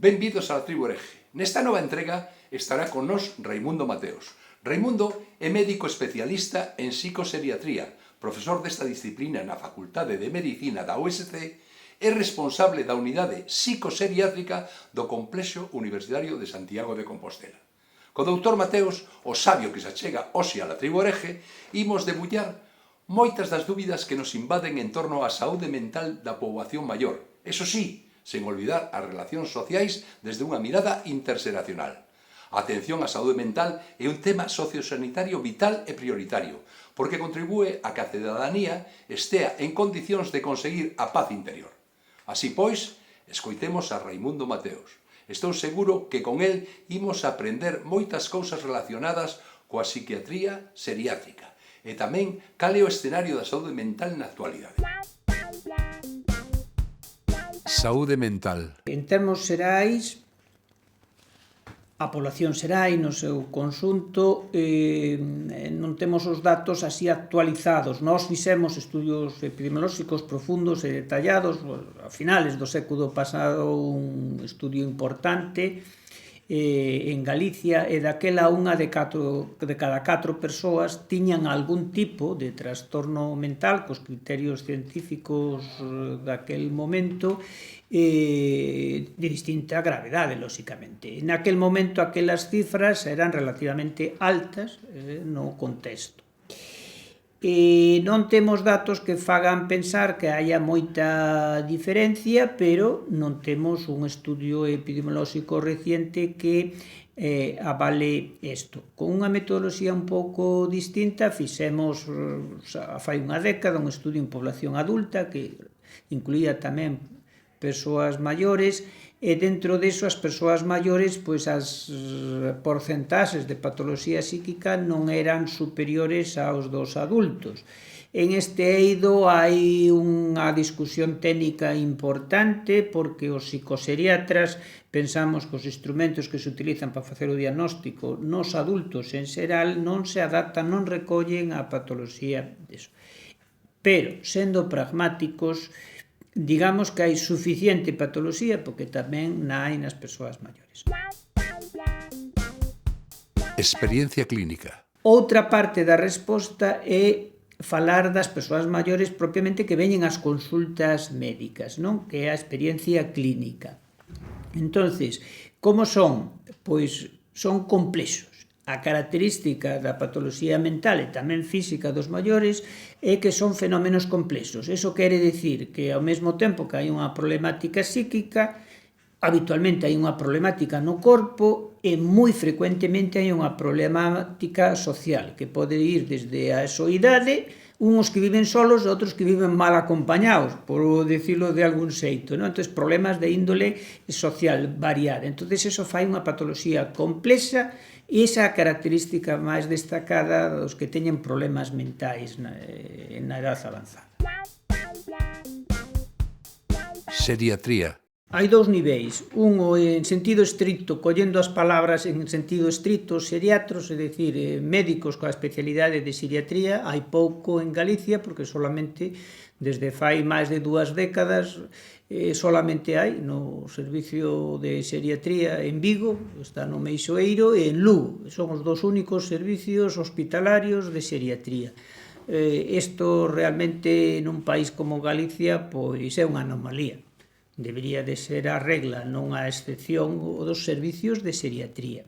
Benvidos á Tribu Hereje. Nesta nova entrega estará con nós Raimundo Mateos. Raimundo é médico especialista en psicoseriatría, profesor desta disciplina na Facultade de Medicina da USC e responsable da unidade psicoseriátrica do Complexo Universitario de Santiago de Compostela. Co doutor Mateos, o sabio que se achega hoxe á Tribu Hereje, imos debullar moitas das dúbidas que nos invaden en torno á saúde mental da poboación maior. Eso sí, sen olvidar as relacións sociais desde unha mirada interseracional. A atención á saúde mental é un tema sociosanitario vital e prioritario, porque contribúe a que a cidadanía estea en condicións de conseguir a paz interior. Así pois, escoitemos a Raimundo Mateos. Estou seguro que con el imos aprender moitas cousas relacionadas coa psiquiatría seriátrica e tamén cal é o escenario da saúde mental na actualidade. Saúde mental. En termos xerais, a población xerai no seu conxunto non temos os datos así actualizados. Nós fixemos estudios epidemiolóxicos profundos e detallados a finales do século pasado, un estudio importante en Galicia, e daquela unha de cada 4 persoas tiñan algún tipo de trastorno mental cos criterios científicos daquel momento, de distinta gravedade, lóxicamente. Naquel momento aquelas cifras eran relativamente altas no contexto. Non temos datos que fagan pensar que haya moita diferencia, pero non temos un estudio epidemiolóxico reciente que avale isto. Con unha metodoloxía un pouco distinta, fixemos fai unha década un estudio en población adulta que incluía tamén persoas maiores, e dentro deso as persoas maiores, pois as porcentaxes de patoloxía psíquica non eran superiores aos dos adultos. En este eido hai unha discusión técnica importante, porque os psicoseriatras pensamos que os instrumentos que se utilizan para facer o diagnóstico nos adultos en xeral non se adaptan, non recollen a patoloxía deso. Pero, sendo pragmáticos, digamos que hai suficiente patoloxía porque tamén na hai nas persoas maiores. Experiencia clínica. Outra parte da resposta é falar das persoas maiores propiamente que veñen ás consultas médicas, non? Que é a experiencia clínica. Entonces, como son? Pois son complexos. A característica da patoloxía mental e tamén física dos maiores é que son fenómenos complexos. Eso quere dicir que ao mesmo tempo que hai unha problemática psíquica, habitualmente hai unha problemática no corpo e moi frecuentemente hai unha problemática social que pode ir desde a soidade, uns que viven solos e outros que viven mal acompañados, por decirlo de algún xeito, non? Entón, problemas de índole social variada. Entón, eso fai unha patoloxía complexa e esa característica máis destacada dos que teñen problemas mentais na edad avanzada. Seriatría. Hai dous niveis, un en sentido estricto, collendo as palabras en sentido estricto, seriatros, é dicir, médicos coa especialidade de seriatría, hai pouco en Galicia, porque solamente desde fai máis de 2 décadas solamente hai no servicio de seriatría en Vigo, está no Meixoeiro, e en Lugo. Son os dos únicos servicios hospitalarios de seriatría. Isto realmente nun país como Galicia pois é unha anomalía. Debería de ser a regla, non a excepción dos servicios de seriatría.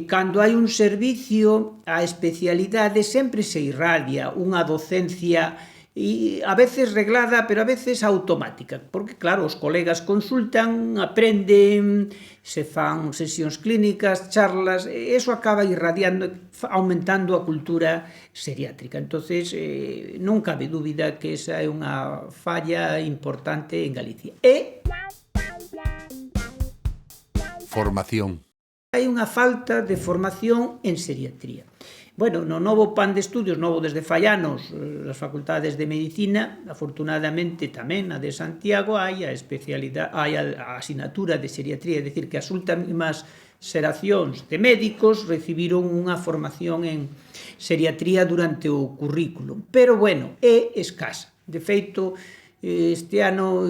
Cando hai un servicio, a especialidade sempre se irradia unha docencia e a veces reglada, pero a veces automática, porque claro, os colegas consultan, aprenden, se fan sesións clínicas, charlas, e iso acaba irradiando, aumentando a cultura seriátrica. Entonces, non cabe dúbida que esa é unha falla importante en Galicia. E formación. Hai unha falta de formación en seriatría. Bueno, no novo plan de estudios, novo desde fai anos, as facultades de medicina, afortunadamente tamén a de Santiago, hai a especialidade, hai a asignatura de seriatría, é dicir, que as últimas xeracións de médicos recibiron unha formación en seriatría durante o currículum. Pero, bueno, é escasa. De feito, Este ano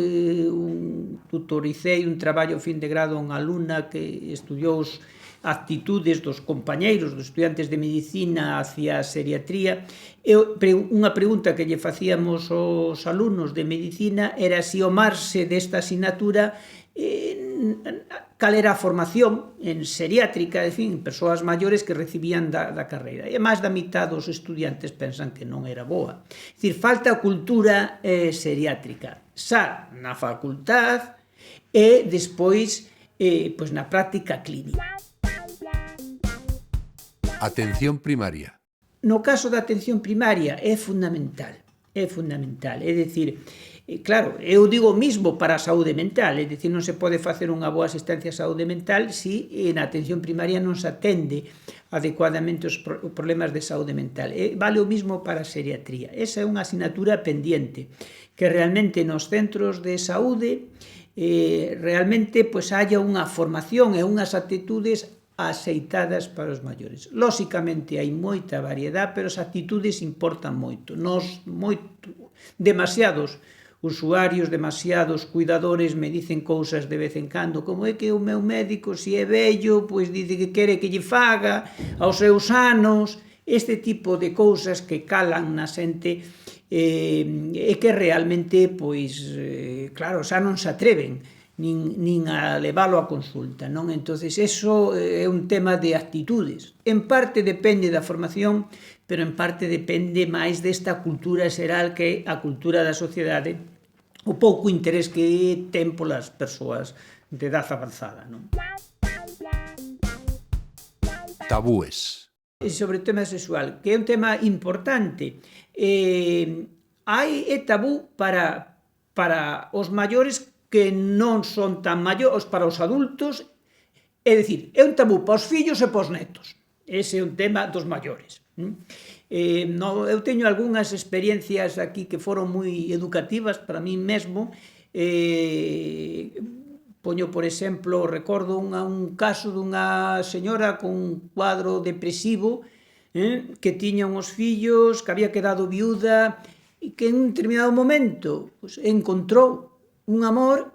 tutoricei un traballo fin de grado a unha alumna que estudiou as actitudes dos compañeiros, dos estudiantes de medicina hacia a seriatría. Unha pregunta que lle facíamos aos alumnos de medicina era se o marxe desta asignatura cal era a formación en seriátrica, en fin, persoas maiores que recibían da carreira. E máis da mitad dos estudiantes pensan que non era boa. É dicir, falta cultura seriátrica, xa na facultad e despois pois na práctica clínica. Atención primaria. No caso da atención primaria é fundamental, é dicir, claro, eu digo mismo para a saúde mental, é dicir, non se pode facer unha boa asistencia á saúde mental se na atención primaria non se atende adecuadamente os problemas de saúde mental. Vale o mismo para a seriatría. Esa é unha asignatura pendiente, que realmente nos centros de saúde realmente pois haya unha formación e unhas actitudes aceitadas para os maiores. Lóxicamente hai moita variedade, pero as actitudes importan moito. Demasiados usuarios, demasiados cuidadores me dicen cousas de vez en cando, como é que o meu médico, se é vello, pois dice que quere que lle faga aos seus anos, este tipo de cousas que calan na xente e que realmente, pois, claro, xa non se atreven nin a leválo a consulta, non? Entonces, eso é un tema de actitudes. En parte depende da formación, pero en parte depende máis desta cultura xeral que é a cultura da sociedade, o pouco interés que ten polas persoas de edad avanzada, non? Tabúes. Sobre o tema sexual, que é un tema importante. É tabú para os maiores que non son tan maiores, para os adultos, é dicir, é un tabú para os fillos e para os netos. Ese é un tema dos maiores. Eu teño algunhas experiencias aquí que foron moi educativas para mí mesmo. Poño, por exemplo, recordo un caso dunha señora con un cuadro depresivo que tiña uns fillos, que había quedado viuda e que en un determinado momento encontrou un amor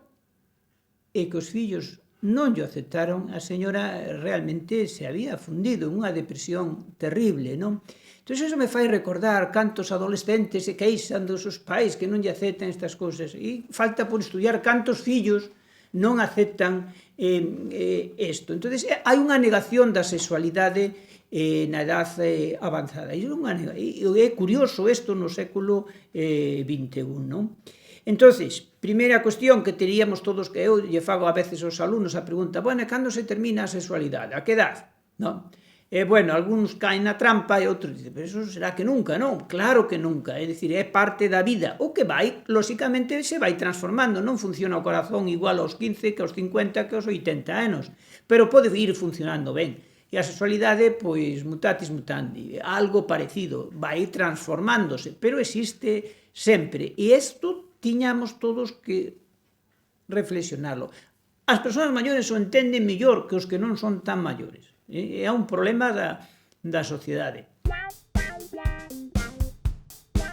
e que os fillos non lle aceptaron. A señora realmente se había fundido en unha depresión terrible, non? Entón, eso me fai recordar cantos adolescentes se queixan dos seus pais que non lle aceptan estas cousas. E falta por estudiar cantos fillos non aceptan isto. Entón, hai unha negación da sexualidade na edad avanzada. E é curioso isto no século XXI, non? Entón, primeira cuestión que teríamos todos, que eu lle fago a veces aos alumnos a pregunta, bueno, cando se termina a sexualidade? A que edad? Non? Bueno, algúns caen na trampa e outros dicen, pero eso será que nunca, non? Claro que nunca, é dicir, é parte da vida. O que vai, lóxicamente, se vai transformando, non funciona o corazón igual aos 15 que aos 50 que aos 80 anos, pero pode ir funcionando ben. E a sexualidade, pois, mutatis mutandi, algo parecido, vai transformándose, pero existe sempre. E isto tiñamos todos que reflexionarlo. As persoas maiores o entenden mellor que os que non son tan maiores. É un problema da sociedade.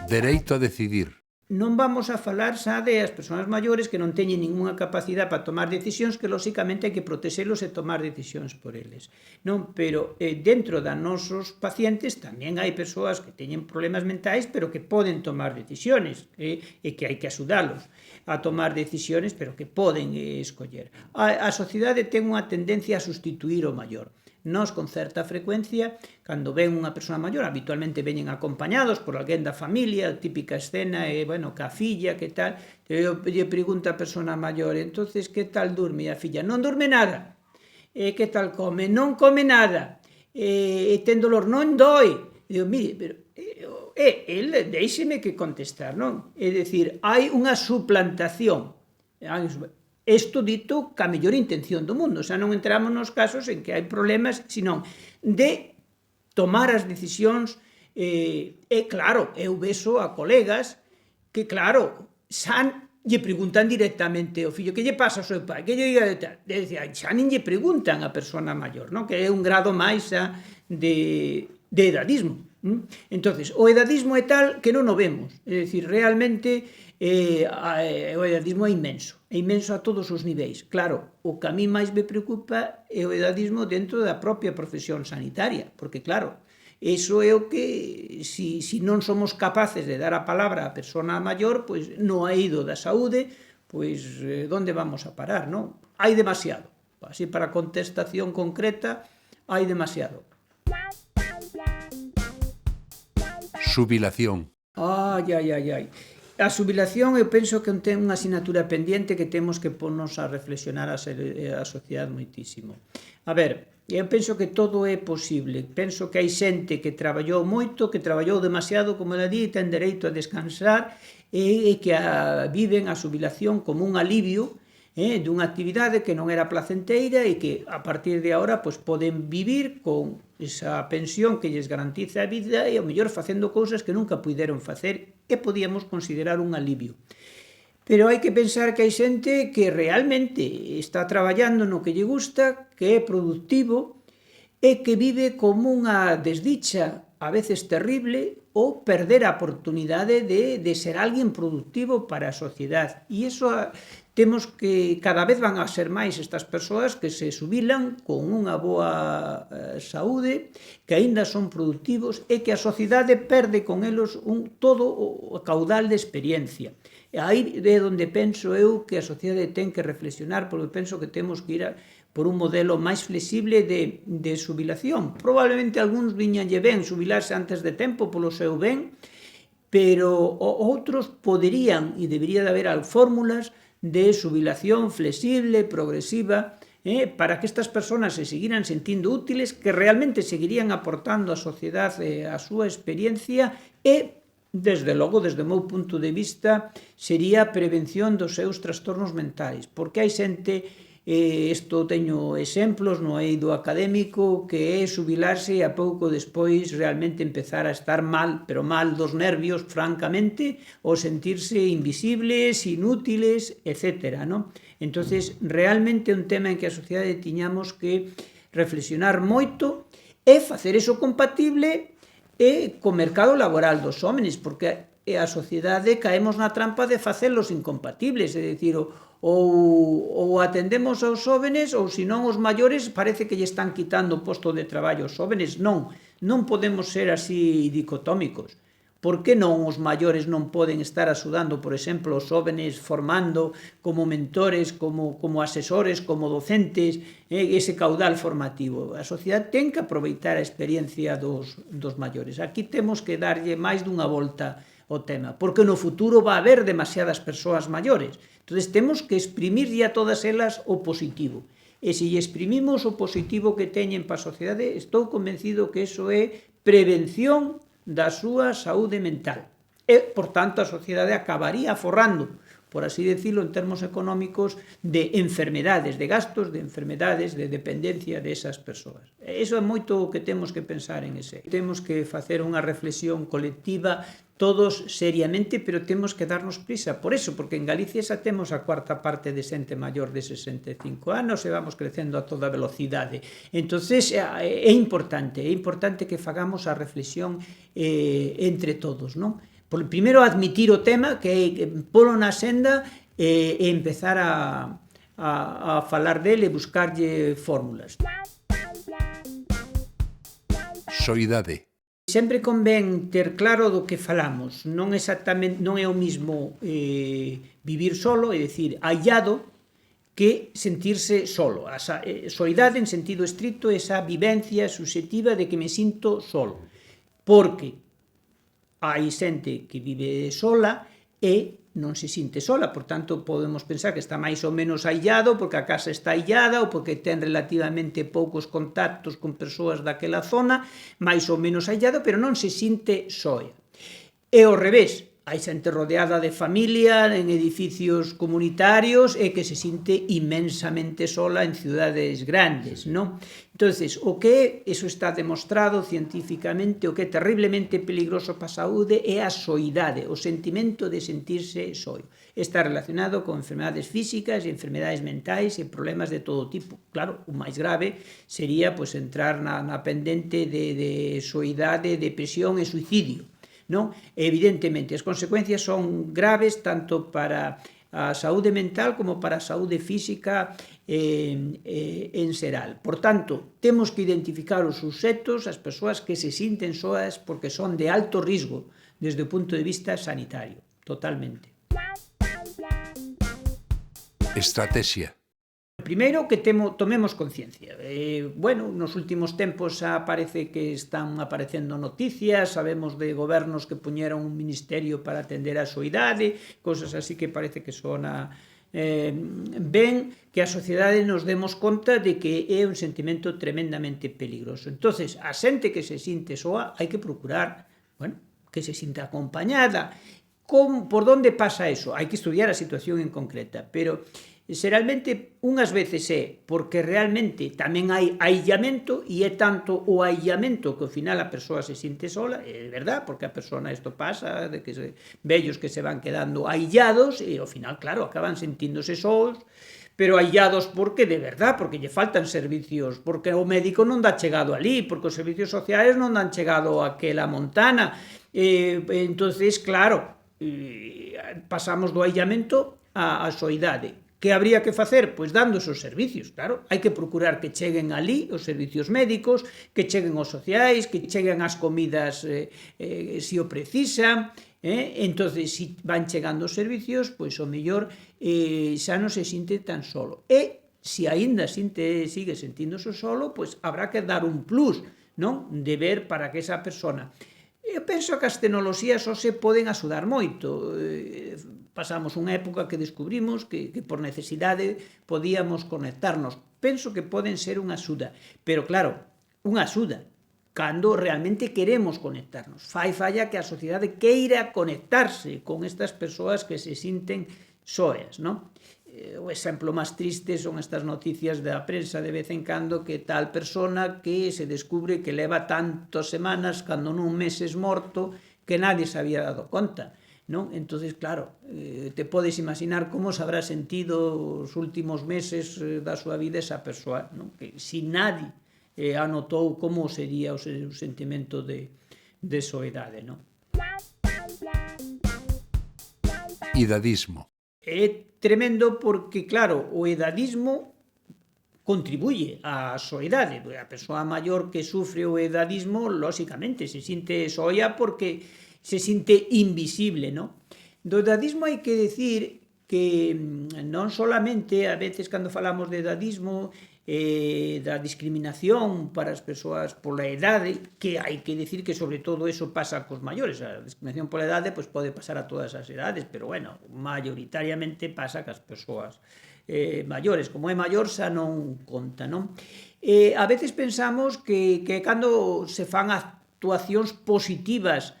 Dereito a decidir. Non vamos a falar xa de as persoas maiores que non teñen ninguna capacidade para tomar decisións, que lóxicamente hai que protexelos e tomar decisións por eles. Non, pero dentro da nosos pacientes tamén hai persoas que teñen problemas mentais, pero que poden tomar decisións e que hai que axudalos a tomar decisións, pero que poden escoller. A sociedade ten unha tendencia a sustituir o maior. Nós, con certa frecuencia, cando ven unha persoa maior, habitualmente veñen acompañados por alguén da familia, a típica escena, bueno, ca filla, que tal, eu lle pregunto a persoa maior, entonces, que tal durme? E a filla, non durme nada. Que tal come? Non come nada. Ten dolor? Non doi. E eu, mire, pero el, deixeme que contestar, non? É dicir, hai unha suplantación. Isto dito ca mellor intención do mundo, xa non entramos nos casos en que hai problemas, senón de tomar as decisións. Claro, eu vexo a colegas que, claro, xa lle preguntan directamente ao fillo, que lle pasa ao seu pai, que lle diga de tal, xa nin lle preguntan a persoa maior, non? Que é un grado máis de edadismo. Entonces, o edadismo é tal que non o vemos, é dicir, realmente o edadismo é inmenso a todos os niveis. Claro, o que a mí máis me preocupa é o edadismo dentro da propia profesión sanitaria, porque claro, iso é o que, se non somos capaces de dar a palabra á persona maior, pois no eido da saúde, pois onde vamos a parar, non? Hai demasiado, así para contestación concreta, hai demasiado. Xubilación. Ai. A xubilación eu penso que ten unha asignatura pendiente que temos que pornos a reflexionar a sociedade moitísimo. A ver, eu penso que todo é posible. Penso que hai xente que traballou moito, que traballou demasiado, como ela di, e ten dereito a descansar e que viven a xubilación como un alivio dunha actividade que non era placenteira e que a partir de agora pois, poden vivir con esa pensión que lles garantiza a vida e ao mellor facendo cousas que nunca puideron facer e podíamos considerar un alivio. Pero hai que pensar que hai xente que realmente está traballando no que lle gusta, que é productivo e que vive como unha desdicha a veces terrible ou perder a oportunidade de ser alguén productivo para a sociedade. E iso temos que, cada vez van a ser máis estas persoas que se xubilan con unha boa saúde, que aínda son productivos e que a sociedade perde con elos todo o caudal de experiencia. E aí é onde penso eu que a sociedade ten que reflexionar, porque penso que temos que ir por un modelo máis flexible de xubilación. Probablemente algúns viñanlle ben xubilarse antes de tempo polo seu ben, pero outros poderían, e debería de haber fórmulas de xubilación flexible, progresiva, para que estas persoas se seguiran sentindo útiles, que realmente seguirían aportando á sociedade a súa experiencia e, desde logo, desde o meu punto de vista, sería a prevención dos seus trastornos mentais, porque hai xente, isto teño exemplos no eido académico, que é xubilarse e a pouco despois realmente empezar a estar mal, pero mal dos nervios, francamente, ou sentirse invisibles, inútiles, etc. Entonces, realmente é un tema en que a sociedade tiñamos que reflexionar moito e facer eso compatible co mercado laboral dos hómenes, porque a sociedade caemos na trampa de facelos incompatibles, é dicir, ou atendemos aos jóvenes ou senón os maiores parece que lle están quitando o posto de traballo aos jóvenes. Non podemos ser así dicotómicos. Por que non os maiores non poden estar axudando, por exemplo, os jóvenes formando como mentores, como asesores, como docentes, ese caudal formativo? A sociedade ten que aproveitar a experiencia dos maiores. Aquí temos que darlle máis dunha volta ao tema, porque no futuro va a haber demasiadas persoas maiores. Entón, temos que exprimir a todas elas o positivo. E se lle exprimimos o positivo que teñen para a sociedade, estou convencido que iso é prevención da súa saúde mental. E, por tanto, a sociedade acabaría aforrando, por así decirlo, en termos económicos, de enfermedades, de gastos, de enfermedades, de dependencia desas persoas. E iso é moito o que temos que pensar en ese. Temos que facer unha reflexión colectiva todos seriamente, pero temos que darnos prisa por eso, porque en Galicia xa temos a cuarta parte de xente maior de 65 anos e vamos crecendo a toda velocidade. Entonces é importante que fagamos a reflexión entre todos, non? Primeiro admitir o tema, que é polo na senda e empezar a falar dele e buscarlle fórmulas. Soidade. Sempre convén ter claro do que falamos, non é o mismo vivir solo, é dicir, aillado, que sentirse solo. A soidade, en sentido estricto, é esa vivencia subxectiva de que me sinto solo. Porque hai xente que vive sola e non se sinte sola, por tanto podemos pensar que está máis ou menos aillado porque a casa está aillada ou porque ten relativamente poucos contactos con persoas daquela zona, máis ou menos aillado, pero non se sinte soa. E ao revés, hai xente rodeada de familia en edificios comunitarios e que se sinte inmensamente sola en ciudades grandes, non? Entonces, eso está demostrado científicamente, o que é terriblemente peligroso para a saúde é a soidade, o sentimento de sentirse soio. Está relacionado con enfermedades físicas e enfermedades mentais e problemas de todo tipo. Claro, o máis grave sería pues, entrar na pendente de soidade, depresión e suicidio. Non? Evidentemente, as consecuencias son graves tanto para a saúde mental como para a saúde física en xeral. Por tanto, temos que identificar os suxetos, as persoas que se sinten soas porque son de alto risco desde o punto de vista sanitario, totalmente. Estrategia. Primeiro, que tomemos conciencia. Bueno, nos últimos tempos parece que están aparecendo noticias, sabemos de gobernos que puñeron un ministerio para atender a soidade, cosas así que parece que sona ben, que a sociedade nos demos conta de que é un sentimento tremendamente peligroso. Entonces, a xente que se sinte soa, hai que procurar, bueno, que se sinta acompañada. Por onde pasa eso? Hai que estudiar a situación en concreta, pero xeralmente unhas veces é porque realmente tamén hai aillamento e é tanto o aillamento que ao final a persoa se sinte sola, é verdad, porque a persona isto pasa, de que vellos que se van quedando aillados e ao final, claro, acaban sentíndose soos, pero aillados porque de verdad, porque lle faltan servicios, porque o médico non dá chegado ali, porque os servicios sociais non dan chegado a aquela montana, entonces, claro, pasamos do aillamento á soidade. Que habría que facer? Pois dando esos servicios, claro. Hai que procurar que cheguen ali os servicios médicos, que cheguen os sociais, que cheguen as comidas se o precisan. Entonces, se van chegando os servicios, pois o mellor xa non se sinte tan solo. E, se aínda sigue sentíndose solo, pois habrá que dar un plus, non? De ver para que esa persona... Eu penso que as tecnoloxías hoxe poden axudar moito. Pasamos unha época que descubrimos que por necesidade podíamos conectarnos. Penso que poden ser unha axuda, pero claro, unha axuda cando realmente queremos conectarnos. Fai falla que a sociedade queira conectarse con estas persoas que se sinten soas, non? O exemplo máis triste son estas noticias da prensa de vez en cando que tal persona que se descubre que leva tantas semanas cando nun meses morto que nadie se había dado conta, non? Entonces, claro, te podes imaginar como se habrá sentido os últimos meses da súa vida esa persoa, non? Que si nadie anotou como sería o sentimento de soidade, non? Idadismo. É tremendo porque, claro, o edadismo contribuye á soidade. A persoa maior que sufre o edadismo, lóxicamente, se sinte soia porque se sinte invisible, non? Do edadismo hai que decir que non solamente, a veces, cando falamos de edadismo, da discriminación para as persoas pola edade, que hai que decir que sobre todo eso pasa cos maiores, a discriminación pola edade pois pode pasar a todas as edades, pero bueno, maioritariamente pasa cas persoas maiores, como é maior xa non conta, non? A veces pensamos que cando se fan actuacións positivas,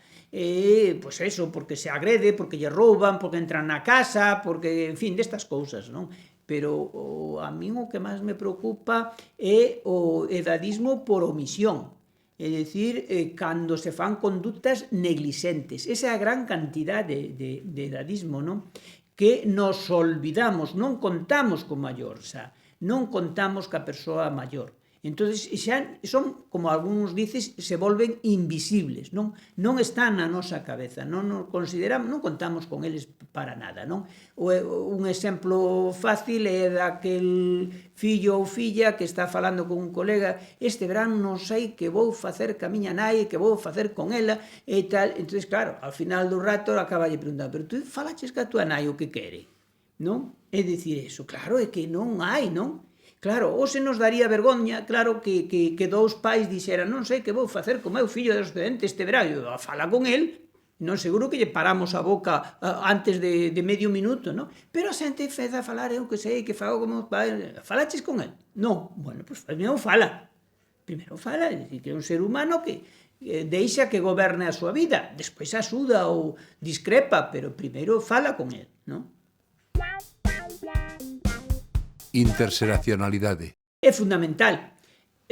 pois eso, porque se agrede, porque lle rouban, porque entran na casa, porque, en fin, destas cousas, non? Pero a min o que máis me preocupa é o edadismo por omisión, é dicir, cando se fan conductas negligentes. Esa é a gran cantidade de edadismo, non? Que nos olvidamos, non contamos co maior, xa, non contamos ca persoa maior. Entonces, xa son, como algúns dices, se volven invisibles, non? Non están na nosa cabeza, non nos consideramos, non contamos con eles para nada, non? Un exemplo fácil é daquel fillo ou filla que está falando con un colega: este verán non sei que vou facer ca miña nai, que vou facer con ela e tal. Entonces, claro, ao final do rato acaba lle preguntando: pero tú falaches ca tua nai o que quere, non? É dicir, eso, claro, é que non hai, non? Claro, hoxe nos daría vergoña, claro, que dous pais dixeran: non sei que vou facer co meu fillo de excedente este verán. Fala con el, non seguro que lle paramos a boca antes de medio minuto, non? Pero a xente feza a falar: eu que sei, que fago como pai. Falaches con el? Non. Bueno, pois primeiro fala. É dicir, que é un ser humano que deixa que goberne a súa vida, despois axuda ou discrepa, pero primeiro fala con el, non? Interseracionalidade. É fundamental.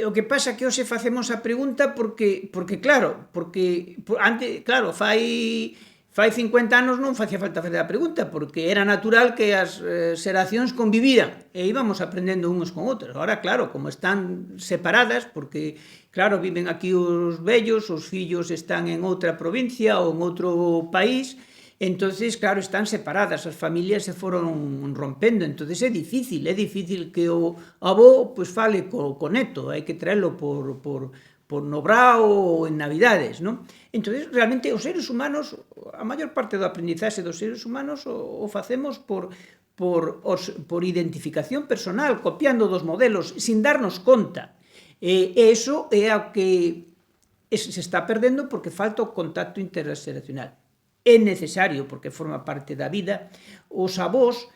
O que pasa é que hoxe facemos a pregunta porque antes, claro, fai 50 anos non facía falta facer a pregunta, porque era natural que as xeracións convivían e íbamos aprendendo uns con outros. Agora, claro, como están separadas, porque, claro, viven aquí os vellos, os fillos están en outra provincia ou en outro país, entonces, claro, están separadas, as familias se foron rompendo, entonces é difícil que o avó pues, fale co neto, hai que traelo por no brao ou en Navidades, non? Entonces, realmente, os seres humanos, a maior parte do aprendizaxe dos seres humanos o facemos por identificación personal, copiando dos modelos, sin darnos conta. E iso é o que se está perdendo porque falta o contacto interxeracional. É necesario, porque forma parte da vida. Os avós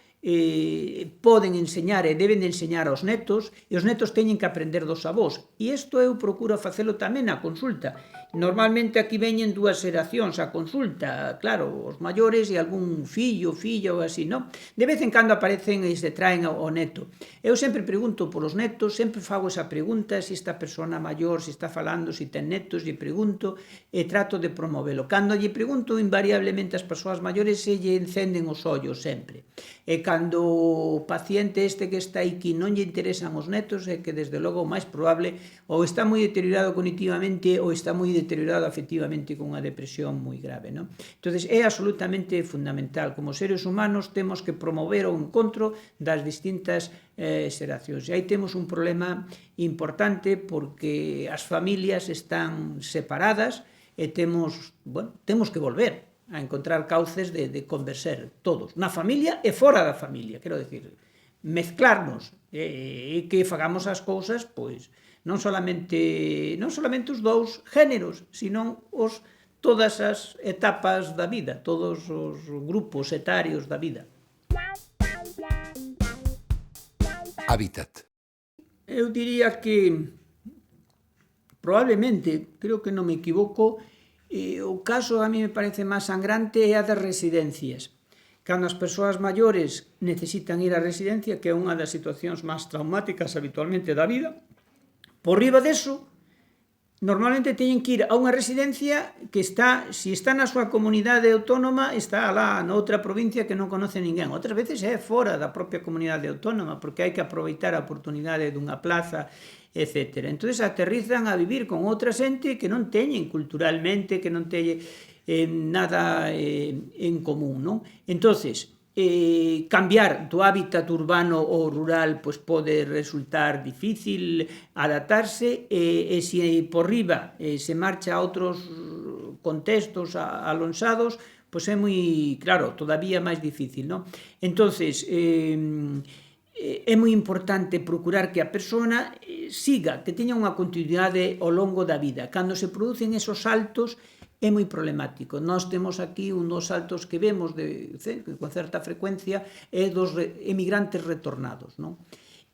poden enseñar e deben de enseñar aos netos, e os netos teñen que aprender dos avós. E isto eu procuro facelo tamén na consulta. Normalmente aquí veñen 2 xeracións a consulta, claro, os maiores e algún fillo, filla ou así, non? De vez en cando aparecen e se traen ao neto. Eu sempre pregunto polos netos, sempre fago esa pregunta, se esta persona maior, se está falando, se ten netos, lle pregunto e trato de promovelo. Cando lle pregunto, invariablemente as persoas maiores se lle encenden os ollos sempre. E cando o paciente este que está aquí non lle interesan os netos, é que desde logo o máis probable ou está moi deteriorado cognitivamente ou está moi deteriorado afectivamente con unha depresión moi grave, non? Entón, é absolutamente fundamental. Como seres humanos temos que promover o encontro das distintas xeracións. E aí temos un problema importante porque as familias están separadas e temos que volver a encontrar cauces de converser todos, na familia e fora da familia, quero decir, mezclarnos e que fagamos as cousas, pois, non solamente os dous géneros, sino todas as etapas da vida, todos os grupos etarios da vida. Hábitat. Eu diría que, probablemente, creo que non me equivoco, o caso a mí me parece máis sangrante é a das residencias. Cando as persoas maiores necesitan ir á residencia, que é unha das situacións máis traumáticas habitualmente da vida, por riba deso, normalmente teñen que ir a unha residencia que está, se está na súa comunidade autónoma, está lá noutra provincia que non conoce ninguén. Outras veces é fora da propia comunidade autónoma, porque hai que aproveitar a oportunidade dunha plaza, etc. Entón, aterrizan a vivir con outra xente que non teñen culturalmente, que non teñen nada en común, non? Entón, cambiar do hábitat urbano ou rural pois pode resultar difícil adaptarse e se por riba se marcha a outros contextos alonsados, pois é moi, claro, todavía máis difícil, non? Entón, é moi importante procurar que a persona siga, que teña unha continuidade ao longo da vida. Cando se producen esos saltos é moi problemático. Nós temos aquí un dos saltos que vemos con certa frecuencia é dos emigrantes retornados, non?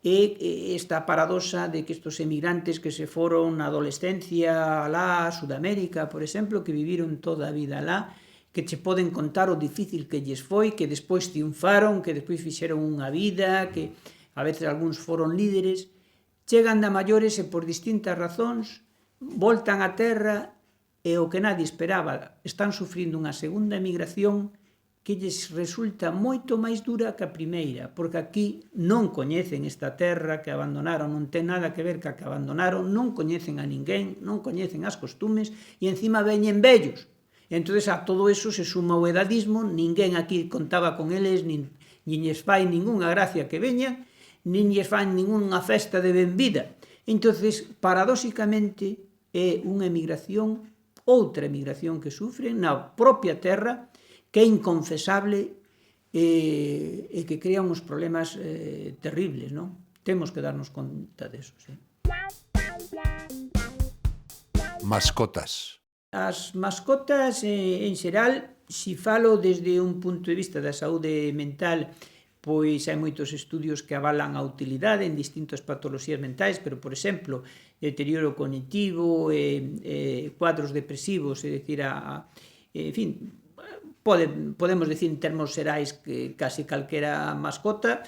E esta paradoxa de que estos emigrantes que se foron na adolescencia alá a Sudamérica, por exemplo, que viviron toda a vida alá, que che poden contar o difícil que lles foi, que despois triunfaron, que despois fixeron unha vida, que a veces algúns foron líderes, chegan da maiores e por distintas razóns voltan á terra e o que nadie esperaba, están sufrindo unha segunda emigración que lles resulta moito máis dura que a primeira, porque aquí non coñecen esta terra que abandonaron, non ten nada que ver ca que abandonaron, non coñecen a ninguén, non coñecen as costumes e encima veñen vellos. Entón, a todo eso se suma o edadismo, ninguén aquí contaba con eles, nin lles fai ningunha gracia que veñan, nin lles fai ningunha festa de benvida. Entón, paradóxicamente, é unha emigración, outra emigración que sufren na propia terra, que é inconfesable e que crea uns problemas terribles, non? Temos que darnos conta deso, sí. Mascotas. As mascotas, en xeral, si falo desde un punto de vista da saúde mental, pois hai moitos estudios que avalan a utilidade en distintas patoloxías mentais, pero, por exemplo, deterioro cognitivo, cuadros depresivos, é dicir, en fin, podemos decir en termos xerais que casi calquera mascota,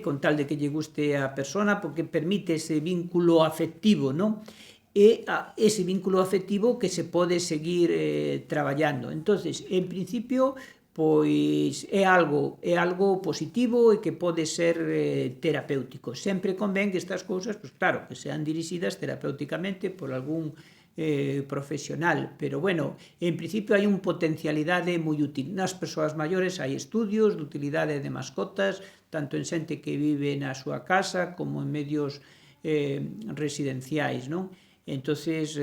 con tal de que lle guste a persona, porque permite ese vínculo afectivo, non? E ese vínculo afectivo que se pode seguir traballando. Entonces, en principio, pois é algo positivo e que pode ser terapéutico. Sempre convén que estas cousas, pois claro, que sean dirixidas terapéuticamente por algún profesional, pero bueno, en principio hai unha potencialidade moi útil. Nas persoas maiores hai estudios de utilidade de mascotas, tanto en xente que vive na súa casa como en medios residenciais, non? Entonces,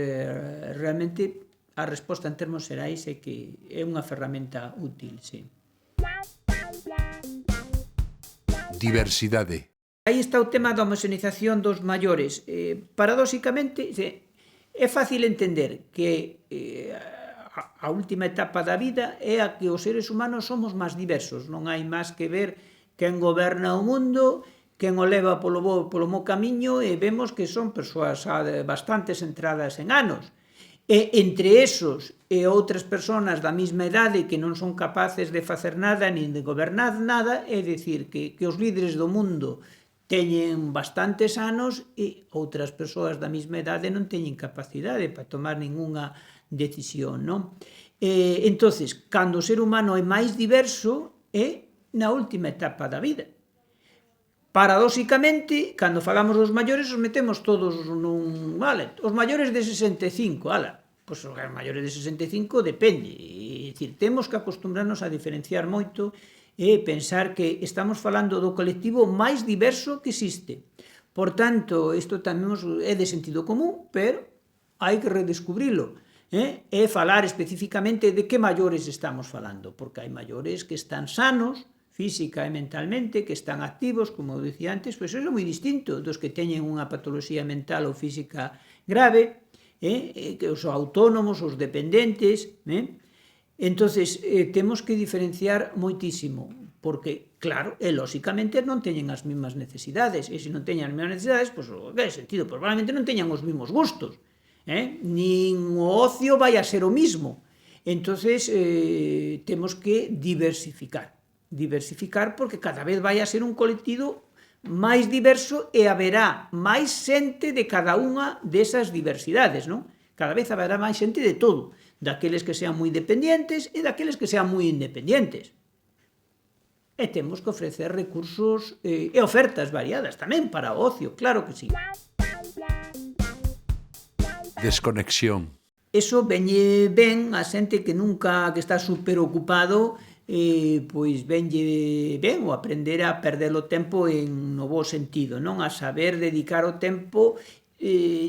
realmente, a resposta en termos xerais é que é unha ferramenta útil, sí. Diversidade. Aí está o tema da homoxenización dos maiores. Paradóxicamente, é fácil entender que a última etapa da vida é a que os seres humanos somos máis diversos. Non hai máis que ver quen goberna o mundo, quen o leva polo mo camiño, e vemos que son persoas bastante centradas en anos. E entre esos e outras persoas da mesma idade que non son capaces de facer nada nin de gobernar nada, é dicir, que os líderes do mundo teñen bastantes anos e outras persoas da mesma idade non teñen capacidade para tomar ningunha decisión, non? Entonces, cando o ser humano é máis diverso, é na última etapa da vida. Paradóxicamente, cando falamos dos maiores, os metemos todos nun... Vale, os maiores de 65, pois os maiores de 65 depende. É dicir, temos que acostumbrarnos a diferenciar moito e pensar que estamos falando do colectivo máis diverso que existe. Por tanto, isto tamén é de sentido común, pero hai que redescubrilo. E falar especificamente de que maiores estamos falando, porque hai maiores que están sanos, física e mentalmente, que están activos, como dicía antes, pois é moi distinto dos que teñen unha patoloxía mental ou física grave, que os autónomos, os dependentes. Entonces, temos que diferenciar moitísimo, porque, claro, lóxicamente non teñen as mesmas necesidades, e se non teñen as mesmas necesidades, pois, que sentido? Probablemente non teñan os mesmos gustos, nin o ocio vai a ser o mismo. Entonces, temos que diversificar porque cada vez vai a ser un colectivo máis diverso e haberá máis xente de cada unha desas diversidades, non? Cada vez haberá máis xente de todo, daqueles que sean moi dependientes e daqueles que sean moi independientes. E temos que ofrecer recursos e ofertas variadas tamén para o ocio, claro que sí. Desconexión. Eso veñe ben a xente que nunca, que está superocupado, pois venlle ben o aprender a perder o tempo en no bo sentido, non? A saber dedicar o tempo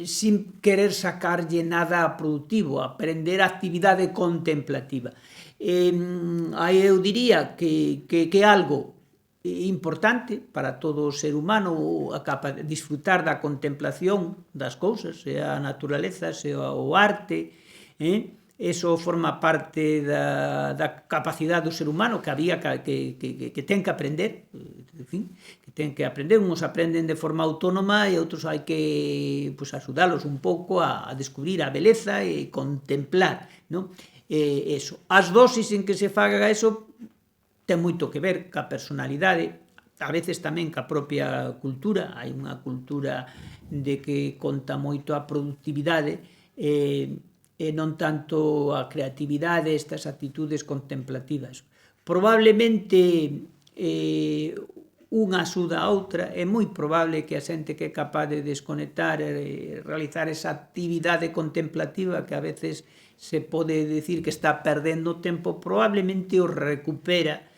sin querer sacarlle nada productivo, aprender a actividade contemplativa. Eu diría que é algo importante para todo o ser humano disfrutar da contemplación das cousas, sea a naturaleza, sea o arte, eso forma parte da capacidade do ser humano que había que ten que aprender, en fin, que ten que aprender. Uns aprenden de forma autónoma e outros hai que axudalos un pouco a descubrir a beleza e contemplar, non? Eso. As dosis en que se faga eso ten moito que ver ca personalidade, a veces tamén ca propia cultura. Hai unha cultura de que conta moito a productividade e non tanto a creatividade, estas actitudes contemplativas. Probablemente unha axuda a outra, é moi probable que a xente que é capaz de desconectar e realizar esa actividade contemplativa que a veces se pode decir que está perdendo tempo, probablemente o recupera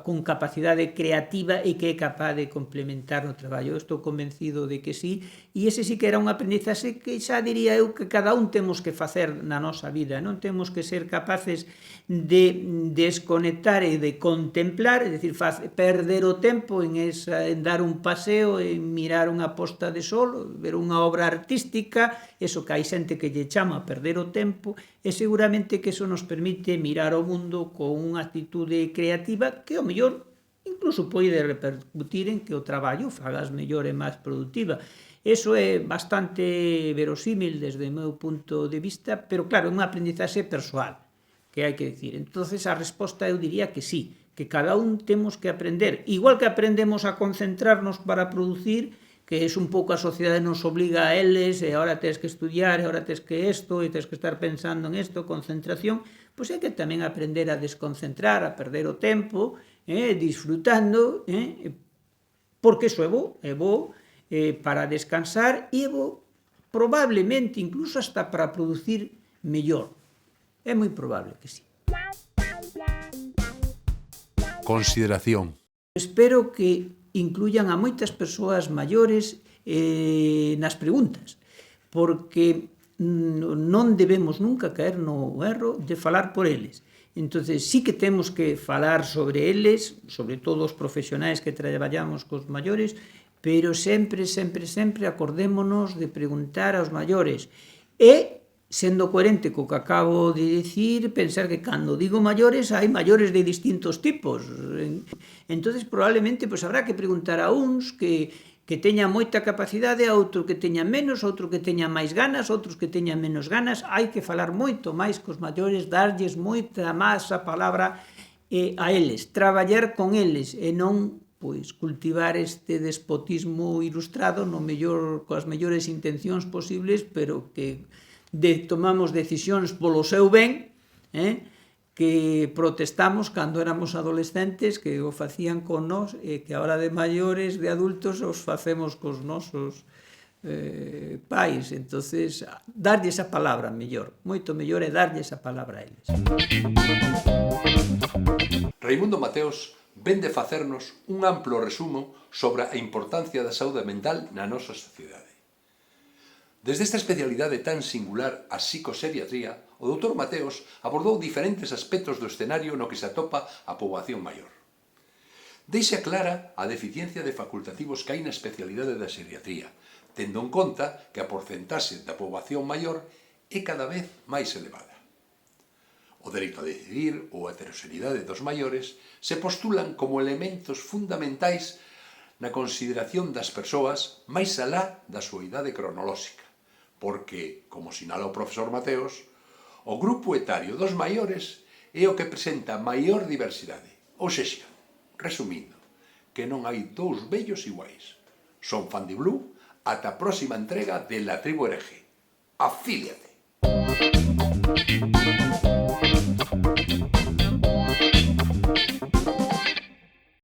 con capacidade creativa e que é capaz de complementar no traballo. Eu estou convencido de que sí, e ese sí que era un aprendizaxe que xa diría eu que cada un temos que facer na nosa vida, non temos que ser capaces de desconectar e de contemplar, é dicir, perder o tempo en dar un paseo, en mirar unha posta de sol, ver unha obra artística, eso que hai xente que lle chama perder o tempo, e seguramente que eso nos permite mirar o mundo con unha actitude creativa que, ao mellor, incluso pode repercutir en que o traballo fagas mellor e máis productiva. Eso é bastante verosímil desde o meu punto de vista, pero claro, é unha aprendizaxe persoal, que hai que dicir. Entonces a resposta eu diría que sí, que cada un temos que aprender, igual que aprendemos a concentrarnos para producir, que é un pouco a sociedade nos obliga a eles, e agora tens que estudiar, e agora tens que isto, e tens que estar pensando en isto, concentración, pois hai que tamén aprender a desconcentrar, a perder o tempo, disfrutando, porque iso é bo para descansar e é bo probablemente incluso hasta para producir mellor. É moi probable que sí. Consideración. Espero que incluyan a moitas persoas maiores nas preguntas, porque non debemos nunca caer no erro de falar por eles. Entonces, sí que temos que falar sobre eles, sobre todo os profesionais que traballamos cos maiores, pero sempre acordémonos de preguntar aos maiores. E, sendo coherente co que acabo de dicir, pensar que cando digo maiores, hai maiores de distintos tipos. Entonces, probablemente, pues, habrá que preguntar a uns que teña moita capacidade, a outro que teña menos, outro que teña máis ganas, outros que teña menos ganas. Hai que falar moito máis cos maiores, darlles moita máis a palabra a eles, traballar con eles e non pois cultivar este despotismo ilustrado, no mellor coas mellores intencións posibles, pero que tomamos decisións polo seu ben, que protestamos cando éramos adolescentes, que o facían con nós, e que agora de maiores, de adultos, os facemos cos nosos pais. Entonces, darlle esa palabra mellor, moito mellor é darlle esa palabra a eles. Raimundo Mateos vén de facernos un amplo resumo sobre a importancia da saúde mental na nosa sociedade. Desde esta especialidade tan singular, a psicoseriatría, o Dr. Mateos abordou diferentes aspectos do escenario no que se atopa a poboación maior. Deixa clara a deficiencia de facultativos que hai na especialidade da seriatría, tendo en conta que a porcentaxe da poboación maior é cada vez máis elevada. O dereito a decidir ou a heteroxeneidade dos maiores se postulan como elementos fundamentais na consideración das persoas máis alá da súa idade cronolóxica, porque, como sinala o profesor Mateos, o grupo etario dos maiores é o que presenta maior diversidade. Ou sexa, resumindo, que non hai dous vellos iguais. Son fan de Blue, ata a próxima entrega de La Tribu Hereje. Afíliate!